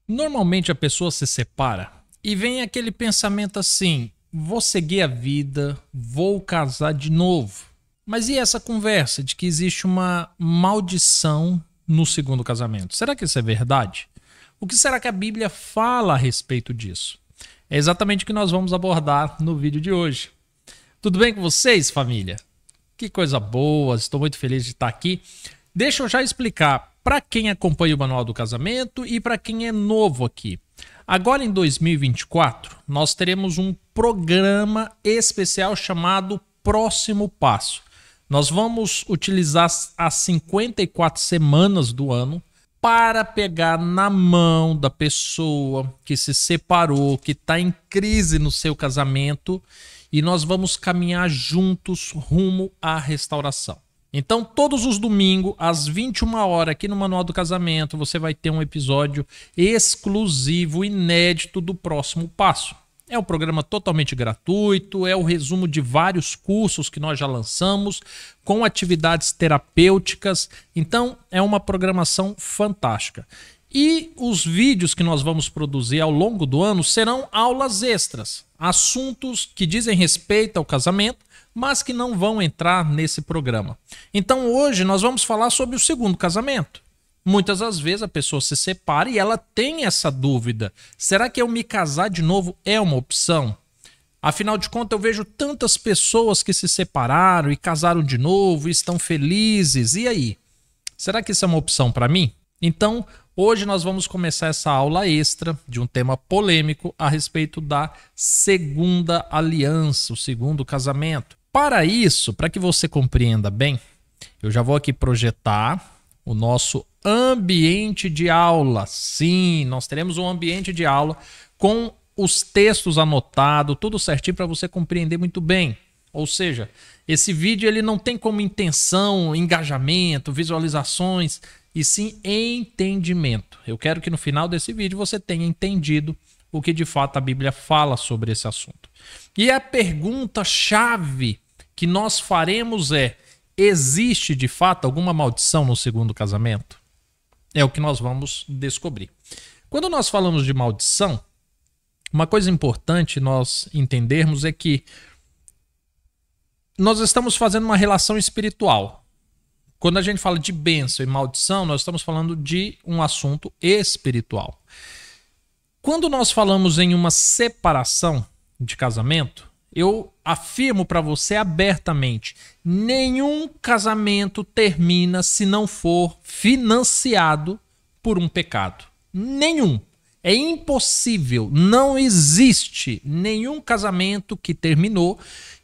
Normalmente a pessoa se separa e vem aquele pensamento assim: vou seguir a vida, vou casar de novo. Mas e essa conversa de que existe uma maldição no segundo casamento? Será que isso é verdade? O que será que a Bíblia fala a respeito disso? É exatamente o que nós vamos abordar no vídeo de hoje. Tudo bem com vocês, família? Que coisa boa, estou muito feliz de estar aqui. Deixa eu já explicar para quem acompanha o Manual do Casamento e para quem é novo aqui. Agora em 2024, nós teremos um programa especial chamado Próximo Passo. Nós vamos utilizar as 54 semanas do ano para pegar na mão da pessoa que se separou, que está em crise no seu casamento, e nós vamos caminhar juntos rumo à restauração. Então, todos os domingos, às 21 horas, aqui no Manual do Casamento, você vai ter um episódio exclusivo, inédito do Próximo Passo. É um programa totalmente gratuito, é o resumo de vários cursos que nós já lançamos, com atividades terapêuticas. Então, é uma programação fantástica. E os vídeos que nós vamos produzir ao longo do ano serão aulas extras, assuntos que dizem respeito ao casamento, mas que não vão entrar nesse programa. Então hoje nós vamos falar sobre o segundo casamento. Muitas das vezes a pessoa se separa e ela tem essa dúvida: será que eu me casar de novo é uma opção? Afinal de contas, eu vejo tantas pessoas que se separaram e casaram de novo e estão felizes. E aí? Será que isso é uma opção para mim? Então, hoje nós vamos começar essa aula extra de um tema polêmico a respeito da segunda aliança, o segundo casamento. Para isso, para que você compreenda bem, eu já vou aqui projetar o nosso ambiente de aula. Sim, nós teremos um ambiente de aula com os textos anotados, tudo certinho para você compreender muito bem. Ou seja, esse vídeo ele não tem como intenção engajamento, visualizações, e sim entendimento. Eu quero que no final desse vídeo você tenha entendido o que de fato a Bíblia fala sobre esse assunto. E a pergunta-chave que nós faremos é: existe de fato alguma maldição no segundo casamento? É o que nós vamos descobrir. Quando nós falamos de maldição, uma coisa importante nós entendermos é que nós estamos fazendo uma relação espiritual. Quando a gente fala de bênção e maldição, nós estamos falando de um assunto espiritual. Quando nós falamos em uma separação de casamento, eu afirmo para você abertamente: nenhum casamento termina se não for financiado por um pecado. Nenhum. É impossível, não existe nenhum casamento que terminou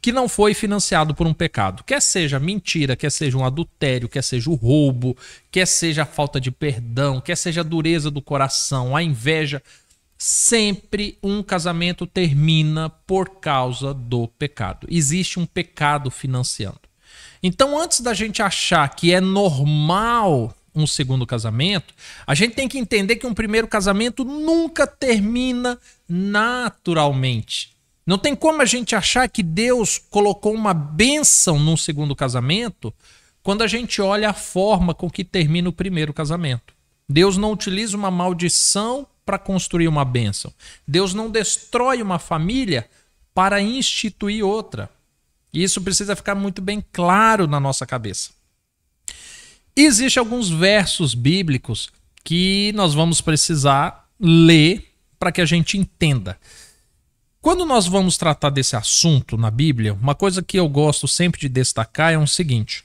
que não foi financiado por um pecado. Quer seja mentira, quer seja um adultério, quer seja o roubo, quer seja a falta de perdão, quer seja a dureza do coração, a inveja. Sempre um casamento termina por causa do pecado. Existe um pecado financiando. Então, antes da gente achar que é normal um segundo casamento, a gente tem que entender que um primeiro casamento nunca termina naturalmente. Não tem como a gente achar que Deus colocou uma bênção num segundo casamento quando a gente olha a forma com que termina o primeiro casamento. Deus não utiliza uma maldição para construir uma bênção. Deus não destrói uma família para instituir outra. E isso precisa ficar muito bem claro na nossa cabeça. Existem alguns versos bíblicos que nós vamos precisar ler para que a gente entenda. Quando nós vamos tratar desse assunto na Bíblia, uma coisa que eu gosto sempre de destacar é o seguinte: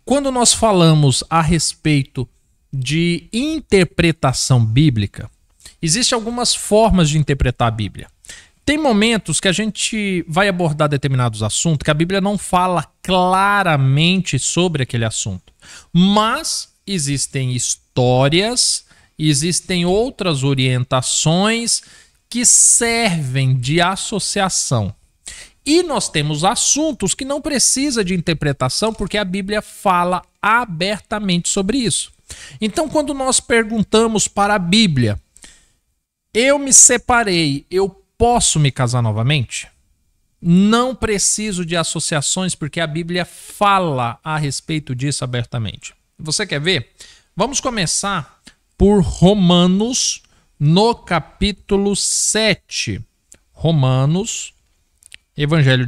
quando nós falamos a respeito de interpretação bíblica, existem algumas formas de interpretar a Bíblia. Tem momentos que a gente vai abordar determinados assuntos que a Bíblia não fala claramente sobre aquele assunto. Mas existem histórias, existem outras orientações que servem de associação. E nós temos assuntos que não precisa de interpretação porque a Bíblia fala abertamente sobre isso. Então, quando nós perguntamos para a Bíblia: eu me separei, eu posso me casar novamente? Não preciso de associações porque a Bíblia fala a respeito disso abertamente. Você quer ver? Vamos começar por Romanos, no capítulo 7. Romanos, Evangelho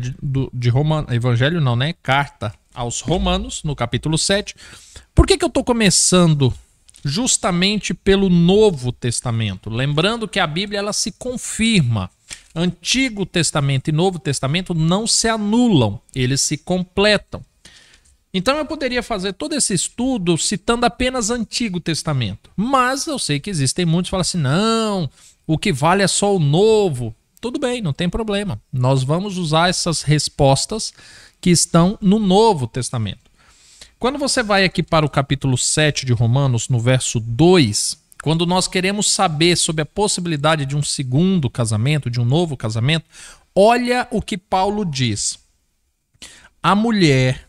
de Romanos, Evangelho não, né? Carta aos Romanos, no capítulo 7. Por que eu estou começando justamente pelo Novo Testamento? Lembrando que a Bíblia ela se confirma. Antigo Testamento e Novo Testamento não se anulam, eles se completam. Então eu poderia fazer todo esse estudo citando apenas Antigo Testamento. Mas eu sei que existem muitos que falam assim, não, o que vale é só o Novo. Tudo bem, não tem problema. Nós vamos usar essas respostas que estão no Novo Testamento. Quando você vai aqui para o capítulo 7 de Romanos, no verso 2, quando nós queremos saber sobre a possibilidade de um segundo casamento, de um novo casamento, olha o que Paulo diz. A mulher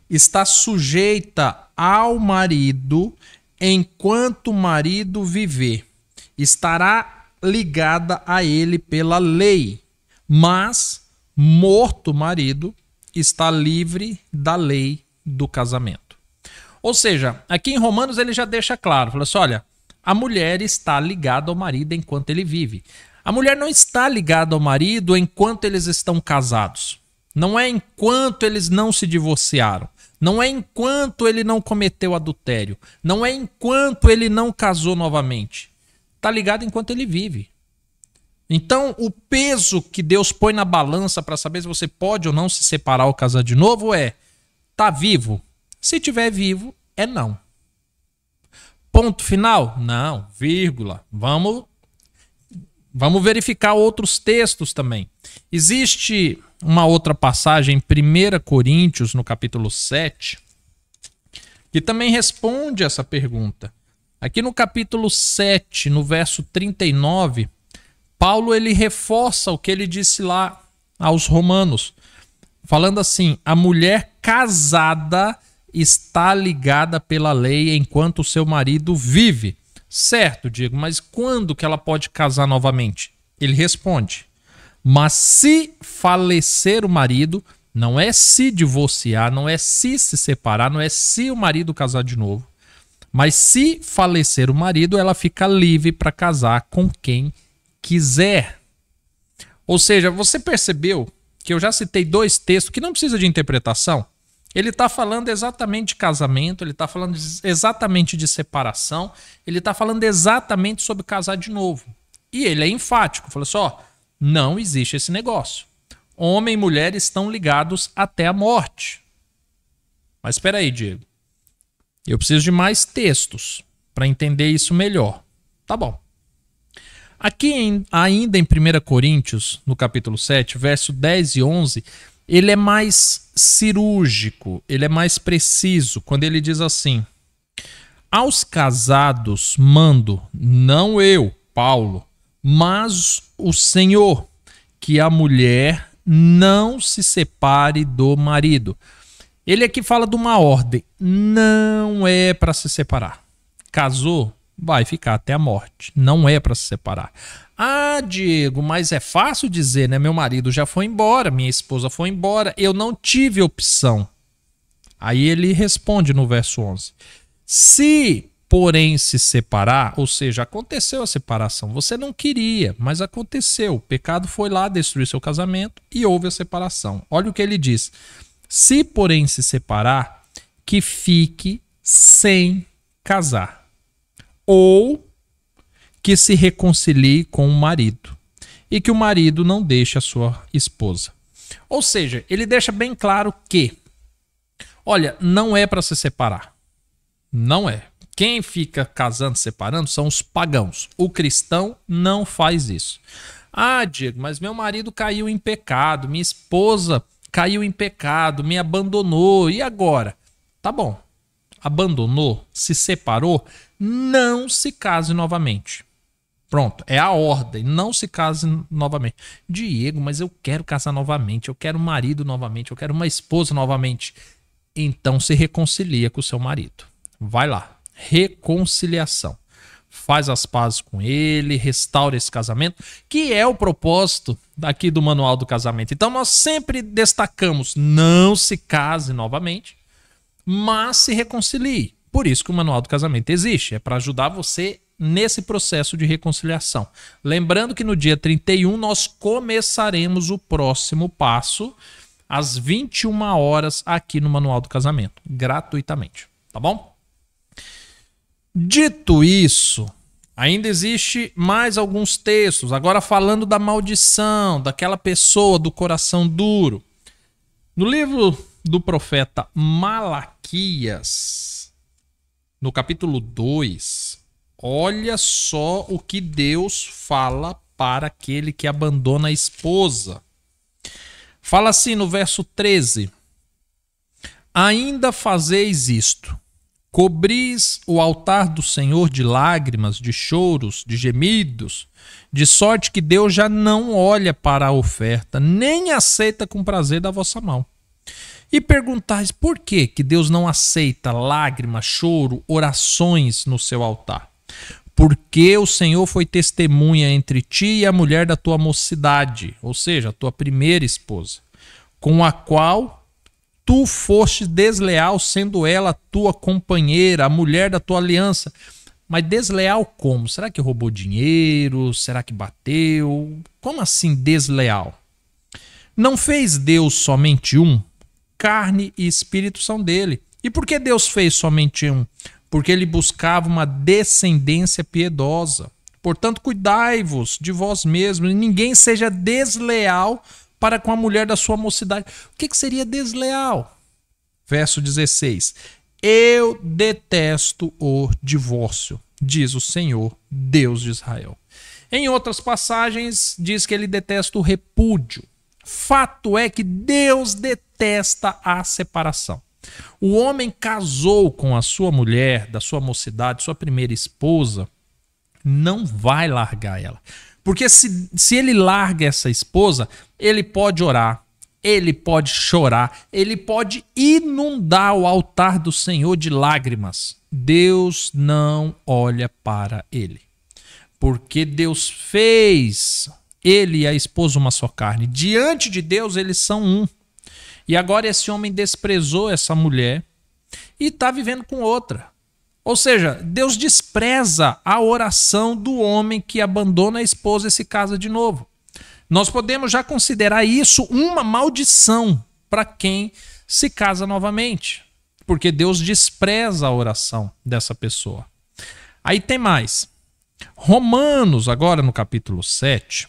está sujeita ao marido enquanto o marido viver. Estará ligada a ele pela lei, mas morto o marido está livre da lei do casamento. Ou seja, aqui em Romanos ele já deixa claro, fala assim, olha, a mulher está ligada ao marido enquanto ele vive. A mulher não está ligada ao marido enquanto eles estão casados. Não é enquanto eles não se divorciaram. Não é enquanto ele não cometeu adultério. Não é enquanto ele não casou novamente. Está ligado enquanto ele vive. Então, o peso que Deus põe na balança para saber se você pode ou não se separar ou casar de novo é, tá vivo? Se tiver vivo, é não. Ponto final? Não, vírgula. Vamos verificar outros textos também. Existe uma outra passagem em 1 Coríntios, no capítulo 7, que também responde essa pergunta. Aqui no capítulo 7, no verso 39, Paulo ele reforça o que ele disse lá aos romanos, falando assim, a mulher casada está ligada pela lei enquanto o seu marido vive. Certo, Diego, mas quando que ela pode casar novamente? Ele responde, mas se falecer o marido, não é se divorciar, não é se separar, não é se o marido casar de novo, mas se falecer o marido, ela fica livre para casar com quem quiser. Ou seja, você percebeu que eu já citei dois textos que não precisa de interpretação? Ele está falando exatamente de casamento, ele está falando exatamente de separação, ele está falando exatamente sobre casar de novo. E ele é enfático, falou só, não existe esse negócio. Homem e mulher estão ligados até a morte. Mas espera aí, Diego. Eu preciso de mais textos para entender isso melhor. Tá bom. Aqui ainda em 1 Coríntios, no capítulo 7, verso 10 e 11, ele é mais cirúrgico, ele é mais preciso, quando ele diz assim, aos casados mando, não eu, Paulo, mas o Senhor, que a mulher não se separe do marido. Ele aqui fala de uma ordem, não é para se separar. Casou, vai ficar até a morte, não é para se separar. Ah, Diego, mas é fácil dizer, né? Meu marido já foi embora, minha esposa foi embora, eu não tive opção. Aí ele responde no verso 11. Se, porém, se separar, ou seja, aconteceu a separação, você não queria, mas aconteceu. O pecado foi lá, destruiu seu casamento e houve a separação. Olha o que ele diz. Se, porém, se separar, que fique sem casar. Ou que se reconcilie com o marido e que o marido não deixe a sua esposa. Ou seja, ele deixa bem claro que, olha, não é para se separar. Não é. Quem fica casando, separando são os pagãos. O cristão não faz isso. Ah, Diego, mas meu marido caiu em pecado, minha esposa caiu em pecado, me abandonou, e agora? Tá bom. Abandonou, se separou, não se case novamente. Pronto, é a ordem, não se case novamente. Diego, mas eu quero casar novamente, eu quero um marido novamente, eu quero uma esposa novamente. Então se reconcilia com o seu marido. Vai lá, reconciliação. Faz as pazes com ele, restaura esse casamento, que é o propósito daqui do Manual do Casamento. Então nós sempre destacamos, não se case novamente, mas se reconcilie. Por isso que o Manual do Casamento existe, é para ajudar você nesse processo de reconciliação. Lembrando que no dia 31 nós começaremos o próximo passo às 21 horas aqui no Manual do Casamento, gratuitamente, tá bom? Dito isso, ainda existe mais alguns textos, agora falando da maldição, daquela pessoa do coração duro. No livro do profeta Malaquias, no capítulo 2, olha só o que Deus fala para aquele que abandona a esposa. Fala assim no verso 13: ainda fazeis isto, cobris o altar do Senhor de lágrimas, de choros, de gemidos, de sorte que Deus já não olha para a oferta, nem aceita com prazer da vossa mão. E perguntais por que Deus não aceita lágrimas, choro, orações no seu altar? Porque o Senhor foi testemunha entre ti e a mulher da tua mocidade, ou seja, a tua primeira esposa, com a qual tu foste desleal, sendo ela tua companheira, a mulher da tua aliança. Mas desleal como? Será que roubou dinheiro? Será que bateu? Como assim desleal? Não fez Deus somente um? Carne e espírito são dele. E por que Deus fez somente um? Porque ele buscava uma descendência piedosa. Portanto, cuidai-vos de vós mesmos, e ninguém seja desleal para com a mulher da sua mocidade. O que seria desleal? Verso 16. Eu detesto o divórcio, diz o Senhor, Deus de Israel. Em outras passagens, diz que ele detesta o repúdio. Fato é que Deus detesta a separação. O homem casou com a sua mulher, da sua mocidade, sua primeira esposa, não vai largar ela. Porque se ele larga essa esposa, ele pode orar, ele pode chorar, ele pode inundar o altar do Senhor de lágrimas. Deus não olha para ele. Porque Deus fez ele e a esposa uma só carne. Diante de Deus, eles são um. E agora esse homem desprezou essa mulher e está vivendo com outra. Ou seja, Deus despreza a oração do homem que abandona a esposa e se casa de novo. Nós podemos já considerar isso uma maldição para quem se casa novamente, porque Deus despreza a oração dessa pessoa. Aí tem mais. Romanos, agora no capítulo 7,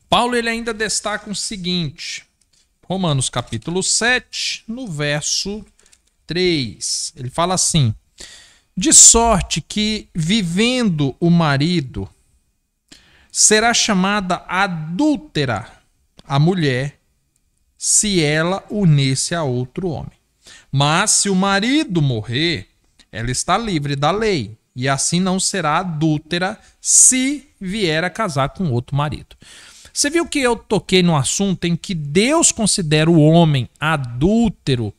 Paulo ele ainda destaca o seguinte. Romanos capítulo 7, no verso 3. Ele fala assim: de sorte que, vivendo o marido, será chamada adúltera a mulher, se ela unir-se a outro homem. Mas se o marido morrer, ela está livre da lei, e assim não será adúltera se vier a casar com outro marido. Você viu que eu toquei no assunto em que Deus considera o homem adúltero,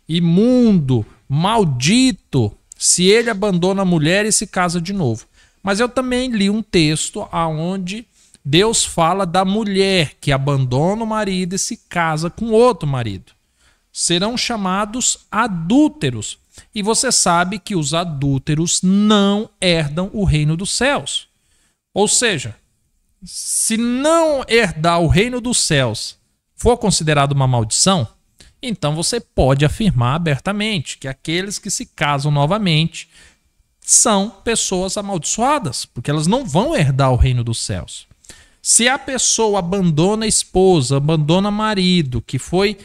imundo, maldito, se ele abandona a mulher e se casa de novo. Mas eu também li um texto onde Deus fala da mulher que abandona o marido e se casa com outro marido. Serão chamados adúlteros. E você sabe que os adúlteros não herdam o reino dos céus. Ou seja, se não herdar o reino dos céus for considerado uma maldição, então você pode afirmar abertamente que aqueles que se casam novamente são pessoas amaldiçoadas, porque elas não vão herdar o reino dos céus. Se a pessoa abandona a esposa, abandona marido, que foi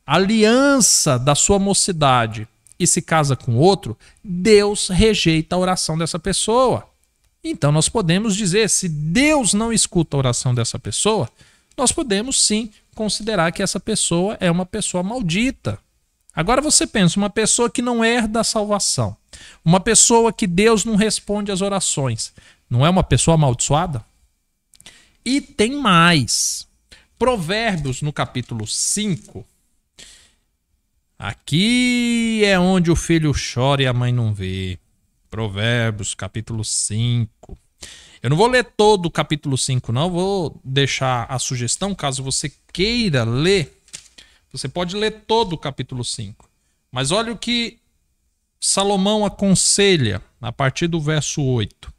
aliança da sua mocidade, e se casa com outro, Deus rejeita a oração dessa pessoa. Então nós podemos dizer, se Deus não escuta a oração dessa pessoa, nós podemos sim considerar que essa pessoa é uma pessoa maldita. Agora você pensa, uma pessoa que não herda a salvação, uma pessoa que Deus não responde às orações, não é uma pessoa amaldiçoada? E tem mais. Provérbios, no capítulo 5, aqui é onde o filho chora e a mãe não vê. Provérbios, capítulo 5. Eu não vou ler todo o capítulo 5, não. Vou deixar a sugestão, caso você queira ler. Você pode ler todo o capítulo 5. Mas olha o que Salomão aconselha a partir do verso 8.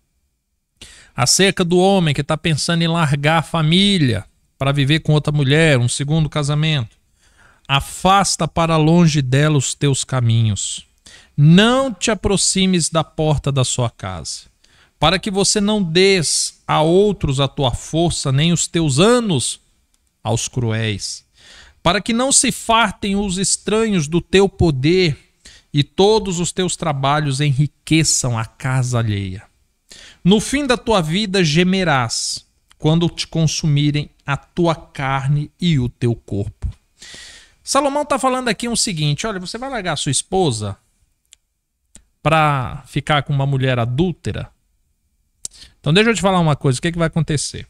Acerca do homem que está pensando em largar a família para viver com outra mulher, um segundo casamento. Afasta para longe dela os teus caminhos. Não te aproximes da porta da sua casa, para que você não des a outros a tua força, nem os teus anos aos cruéis, para que não se fartem os estranhos do teu poder e todos os teus trabalhos enriqueçam a casa alheia. No fim da tua vida gemerás, quando te consumirem a tua carne e o teu corpo. Salomão está falando aqui o seguinte: olha, você vai largar a sua esposa para ficar com uma mulher adúltera? Então deixa eu te falar uma coisa, o que vai acontecer?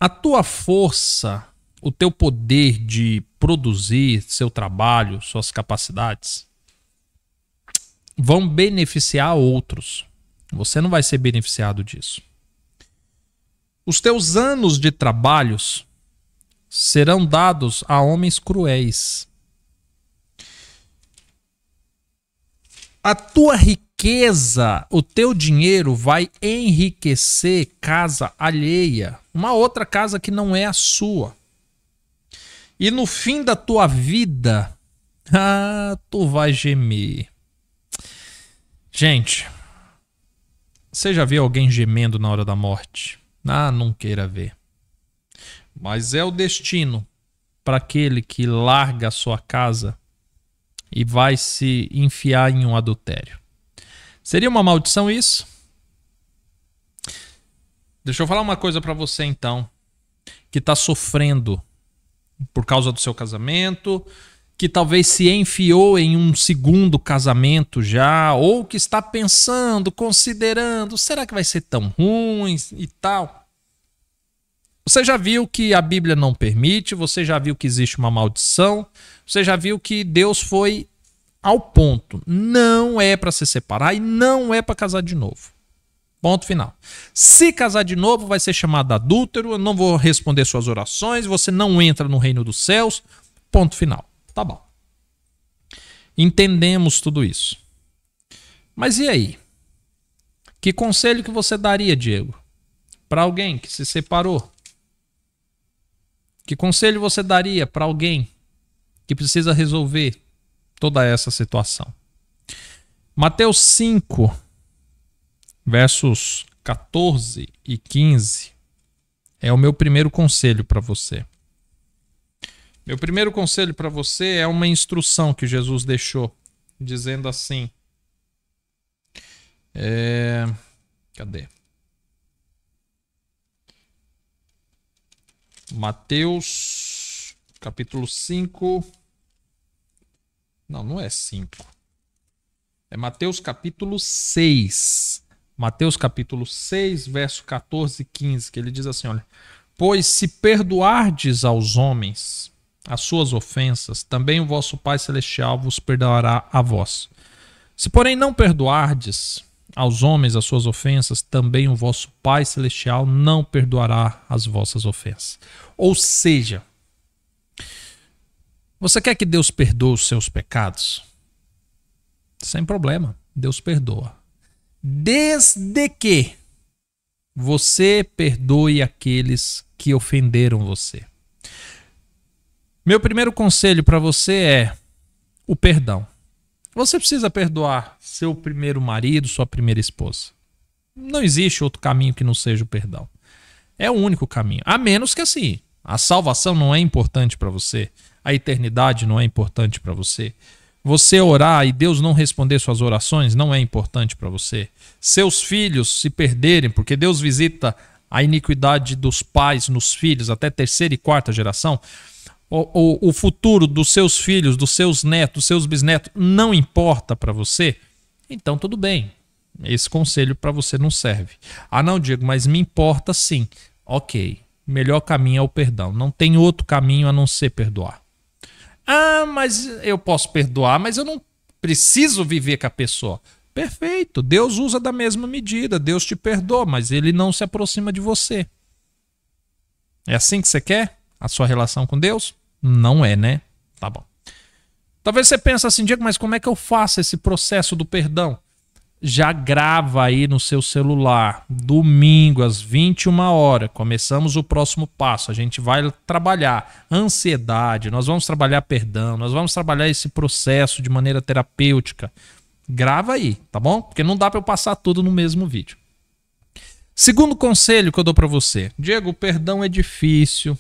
A tua força, o teu poder de produzir seu trabalho, suas capacidades, vão beneficiar outros. Você não vai ser beneficiado disso. Os teus anos de trabalhos serão dados a homens cruéis. A tua riqueza, o teu dinheiro vai enriquecer casa alheia, uma outra casa que não é a sua. E no fim da tua vida, tu vai gemer. Gente, você já viu alguém gemendo na hora da morte? Não queira ver. Mas é o destino para aquele que larga a sua casa e vai se enfiar em um adultério. Seria uma maldição isso? Deixa eu falar uma coisa para você então, que está sofrendo por causa do seu casamento, que talvez se enfiou em um segundo casamento já, ou que está pensando, considerando, será que vai ser tão ruim e tal? Você já viu que a Bíblia não permite, você já viu que existe uma maldição, você já viu que Deus foi ao ponto. Não é para se separar e não é para casar de novo. Ponto final. Se casar de novo, vai ser chamado adúltero, eu não vou responder suas orações, você não entra no reino dos céus. Ponto final. Tá bom. Entendemos tudo isso. Mas e aí? Que conselho que você daria, Diego, para alguém que se separou? Que conselho você daria para alguém que precisa resolver toda essa situação? Mateus 5, versos 14 e 15 é o meu primeiro conselho para você. Meu primeiro conselho para você é uma instrução que Jesus deixou, dizendo assim. Cadê? Mateus, capítulo 5. Não é 5. É Mateus, capítulo 6. Mateus, capítulo 6, verso 14 e 15, que ele diz assim, olha. Pois se perdoardes aos homens as suas ofensas, também o vosso Pai Celestial vos perdoará a vós. Se, porém, não perdoardes aos homens as suas ofensas, também o vosso Pai Celestial não perdoará as vossas ofensas. Ou seja, você quer que Deus perdoe os seus pecados? Sem problema, Deus perdoa. Desde que você perdoe aqueles que ofenderam você. Meu primeiro conselho para você é o perdão. Você precisa perdoar seu primeiro marido, sua primeira esposa. Não existe outro caminho que não seja o perdão. É o único caminho. A menos que assim, a salvação não é importante para você, a eternidade não é importante para você. Você orar e Deus não responder suas orações não é importante para você. Seus filhos se perderem, porque Deus visita a iniquidade dos pais nos filhos até terceira e quarta geração. O futuro dos seus filhos, dos seus netos, dos seus bisnetos não importa para você, então tudo bem. Esse conselho para você não serve. Não, Diego, mas me importa sim. Ok, melhor caminho é o perdão. Não tem outro caminho a não ser perdoar. Mas eu posso perdoar, mas eu não preciso viver com a pessoa. Perfeito, Deus usa da mesma medida, Deus te perdoa, mas ele não se aproxima de você. É assim que você quer a sua relação com Deus? Não é, né? Tá bom. Talvez você pense assim, Diego, mas como é que eu faço esse processo do perdão? Já grava aí no seu celular, domingo às 21 horas, começamos o próximo passo. A gente vai trabalhar ansiedade, nós vamos trabalhar perdão, nós vamos trabalhar esse processo de maneira terapêutica. Grava aí, tá bom? Porque não dá para eu passar tudo no mesmo vídeo. Segundo conselho que eu dou para você. Diego, o perdão é difícil.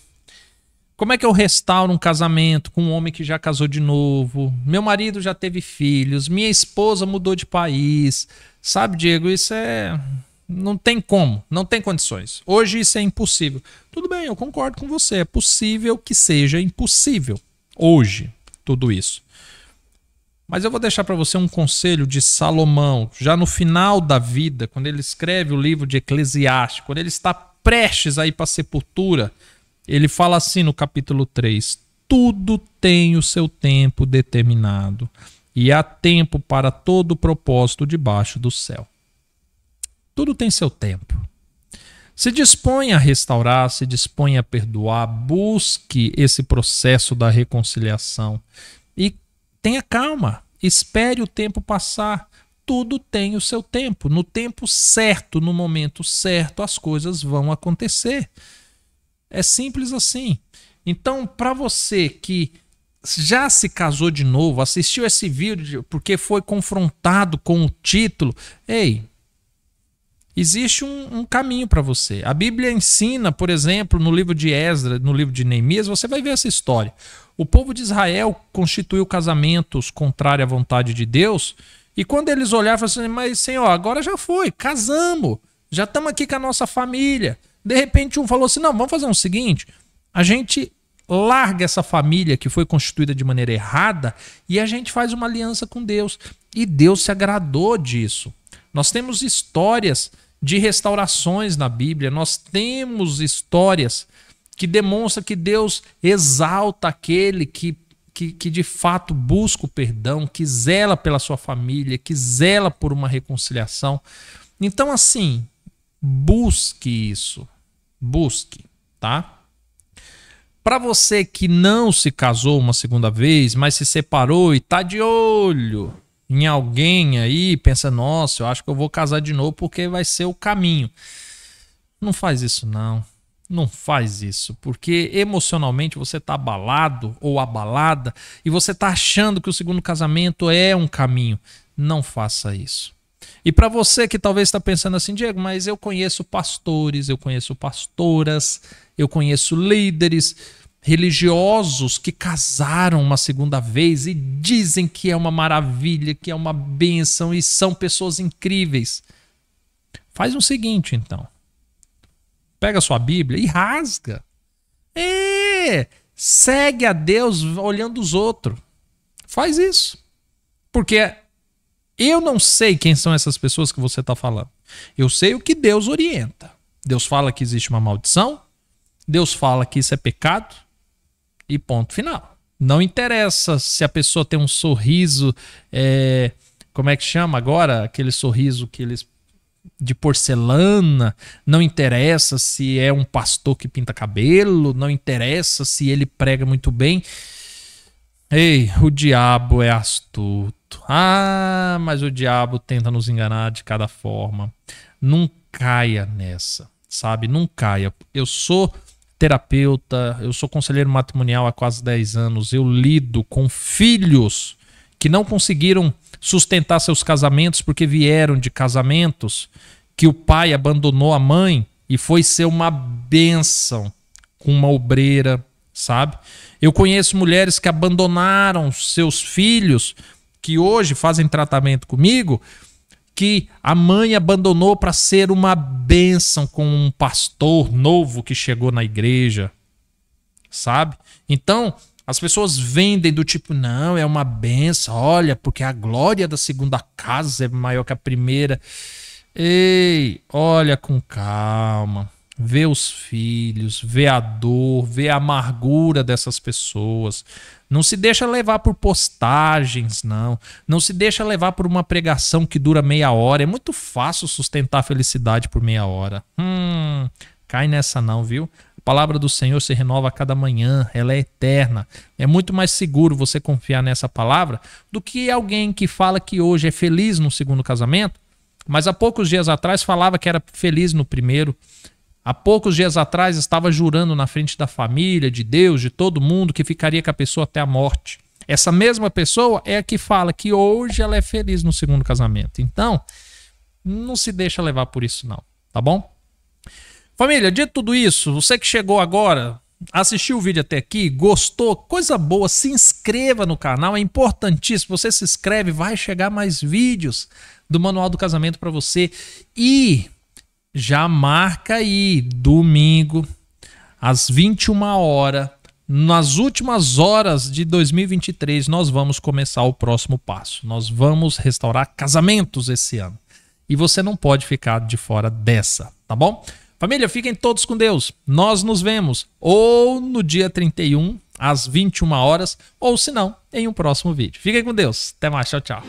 Como é que eu restauro um casamento com um homem que já casou de novo? Meu marido já teve filhos, minha esposa mudou de país. Sabe, Diego, isso é... não tem como, não tem condições. Hoje isso é impossível. Tudo bem, eu concordo com você. É possível que seja impossível. Hoje, tudo isso. Mas eu vou deixar para você um conselho de Salomão, já no final da vida, quando ele escreve o livro de Eclesiastes, quando ele está prestes a ir para a sepultura, ele fala assim no capítulo 3, tudo tem o seu tempo determinado e há tempo para todo o propósito debaixo do céu. Tudo tem seu tempo. Se dispõe a restaurar, se dispõe a perdoar, busque esse processo da reconciliação e tenha calma, espere o tempo passar. Tudo tem o seu tempo. No tempo certo, no momento certo, as coisas vão acontecer. É simples assim. Então, para você que já se casou de novo, assistiu esse vídeo porque foi confrontado com o título, ei, existe um caminho para você. A Bíblia ensina, por exemplo, no livro de Esdras, no livro de Neemias, você vai ver essa história. O povo de Israel constituiu casamentos contrários à vontade de Deus, e quando eles olharam, falaram assim, mas Senhor, agora já foi, casamos, já estamos aqui com a nossa família. De repente um falou assim, não, vamos fazer o seguinte, a gente larga essa família que foi constituída de maneira errada e a gente faz uma aliança com Deus. E Deus se agradou disso. Nós temos histórias de restaurações na Bíblia, nós temos histórias que demonstram que Deus exalta aquele que de fato busca o perdão, que zela pela sua família, que zela por uma reconciliação. Então assim, busque isso. Busque, tá? Para você que não se casou uma segunda vez, mas se separou e tá de olho em alguém aí, pensa, nossa, eu acho que eu vou casar de novo porque vai ser o caminho. Não faz isso não. Não faz isso, porque emocionalmente você tá abalado ou abalada e você tá achando que o segundo casamento é um caminho. Não faça isso. E para você que talvez está pensando assim, Diego, mas eu conheço pastores, eu conheço pastoras, eu conheço líderes religiosos que casaram uma segunda vez e dizem que é uma maravilha, que é uma bênção e são pessoas incríveis. Faz o seguinte, então. Pega a sua Bíblia e rasga. Segue a Deus olhando os outros. Faz isso. Porque eu não sei quem são essas pessoas que você está falando. Eu sei o que Deus orienta. Deus fala que existe uma maldição. Deus fala que isso é pecado. E ponto final. Não interessa se a pessoa tem um sorriso... como é que chama agora? Aquele sorriso que eles... de porcelana. Não interessa se é um pastor que pinta cabelo. Não interessa se ele prega muito bem. Ei, o diabo é astuto. Ah, mas o diabo tenta nos enganar de cada forma. Não caia nessa, sabe? Não caia. Eu sou terapeuta, eu sou conselheiro matrimonial há quase 10 anos. Eu lido com filhos que não conseguiram sustentar seus casamentos porque vieram de casamentos que o pai abandonou a mãe e foi ser uma bênção com uma obreira, sabe? Eu conheço mulheres que abandonaram seus filhos, que hoje fazem tratamento comigo, que a mãe abandonou para ser uma bênção com um pastor novo que chegou na igreja, sabe? Então, as pessoas vendem do tipo, não, é uma bênção, olha, porque a glória da segunda casa é maior que a primeira. Ei, olha com calma. Vê os filhos, vê a dor, vê a amargura dessas pessoas. Não se deixa levar por postagens, não. Não se deixa levar por uma pregação que dura meia hora. É muito fácil sustentar a felicidade por meia hora. Cai nessa não, viu? palavra do Senhor se renova a cada manhã, ela é eterna. É muito mais seguro você confiar nessa palavra do que alguém que fala que hoje é feliz no segundo casamento, mas há poucos dias atrás falava que era feliz no primeiro. Há poucos dias atrás estava jurando na frente da família, de Deus, de todo mundo, que ficaria com a pessoa até a morte. Essa mesma pessoa é a que fala que hoje ela é feliz no segundo casamento. Então, não se deixa levar por isso não, tá bom? Família, dito tudo isso, você que chegou agora, assistiu o vídeo até aqui, gostou, coisa boa, se inscreva no canal, é importantíssimo. Você se inscreve, vai chegar mais vídeos do Manual do Casamento para você. E já marca aí, domingo, às 21 horas, nas últimas horas de 2023, nós vamos começar o próximo passo. Nós vamos restaurar casamentos esse ano. E você não pode ficar de fora dessa, tá bom? Família, fiquem todos com Deus. Nós nos vemos ou no dia 31, às 21 horas, ou se não, em um próximo vídeo. Fiquem com Deus. Até mais. Tchau, tchau.